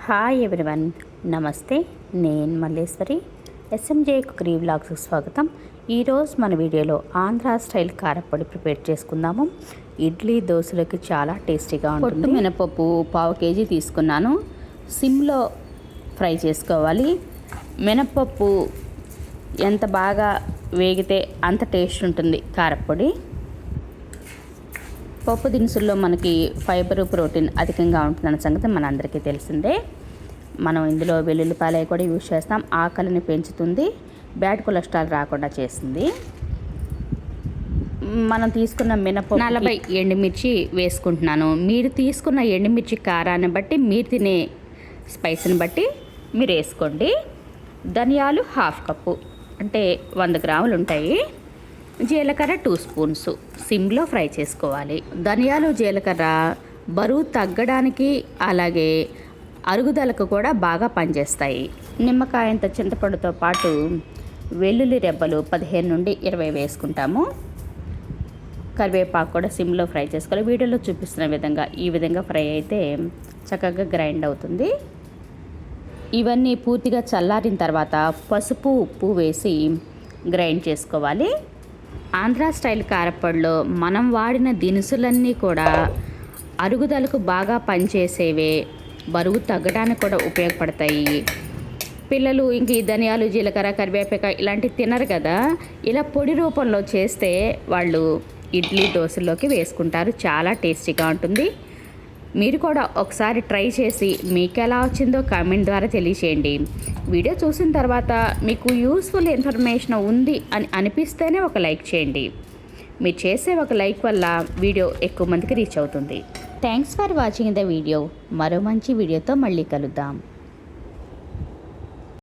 Hi everyone, నమస్తే. నేను Malleswari. SMJ cookery వ్లాగ్స్కి స్వాగతం. ఈరోజు మన వీడియోలో ఆంధ్ర స్టైల్ కారపొడి ప్రిపేర్ చేసుకుందాము. ఇడ్లీ దోశలకి చాలా టేస్టీగా ఉంటుంది. పొట్టు మినపప్పు 1/2 kg తీసుకున్నాను. సిమ్లో ఫ్రై చేసుకోవాలి. మినపప్పు ఎంత బాగా వేగితే అంత టేస్ట్ ఉంటుంది కారపొడి. పప్పు దినుసుల్లో మనకి ఫైబరు, ప్రోటీన్ అధికంగా ఉంటుందన్న సంగతి మనందరికీ తెలిసిందే. మనం ఇందులో వెల్లుల్లిపాయలు కూడా యూజ్ చేస్తాం. ఆకలిని పెంచుతుంది, బ్యాడ్ కొలెస్ట్రాల్ రాకుండా చేస్తుంది. మనం తీసుకున్న మినపప్పు 40 ఎండుమిర్చి వేసుకుంటున్నాను. మీరు తీసుకున్న ఎండుమిర్చి కారాన్ని బట్టి, మీరు తినే స్పైస్ని బట్టి మీరు వేసుకోండి. ధనియాలు 1/2 కప్పు, అంటే 100 గ్రాములు ఉంటాయి. జీలకర్ర 2 స్పూన్స్ సిమ్లో ఫ్రై చేసుకోవాలి. ధనియాలు, జీలకర్ర బరువు తగ్గడానికి అలాగే అరుగుదలకు కూడా బాగా పనిచేస్తాయి. నిమ్మకాయంత చింతపండుతో పాటు వెల్లుల్లి రెబ్బలు 15 నుండి 20 వేసుకుంటాము. కరివేపాకు కూడా సిమ్లో ఫ్రై చేసుకోవాలి. వీడియోలో చూపిస్తున్న విధంగా ఈ విధంగా ఫ్రై అయితే చక్కగా గ్రైండ్ అవుతుంది. ఇవన్నీ పూర్తిగా చల్లారిన తర్వాత పసుపు, ఉప్పు వేసి గ్రైండ్ చేసుకోవాలి. ఆంధ్ర స్టైల్ కారపొడిలో మనం వాడిన దినుసులన్నీ కూడా అరుగుదలకు బాగా పనిచేసేవే, బరువు తగ్గడానికి కూడా ఉపయోగపడతాయి. పిల్లలు ఇంక ఈ ధనియాలు, జీలకర్ర, కరివేపాకు ఇలాంటివి తినరు కదా. ఇలా పొడి రూపంలో చేస్తే వాళ్ళు ఇడ్లీ దోశల్లోకి వేసుకుంటారు. చాలా టేస్టీగా ఉంటుంది. మీరు కూడా ఒకసారి ట్రై చేసి మీకు ఎలా వచ్చిందో కామెంట్ ద్వారా తెలియచేయండి. వీడియో చూసిన తర్వాత మీకు యూస్ఫుల్ ఇన్ఫర్మేషన్ ఉంది అని అనిపిస్తేనే ఒక లైక్ చేయండి. మీరు చేసే ఒక లైక్ వల్ల వీడియో ఎక్కువ మందికి రీచ్ అవుతుంది. Thanks for watching the video. మరో మంచి వీడియోతో మళ్ళీ కలుద్దాం.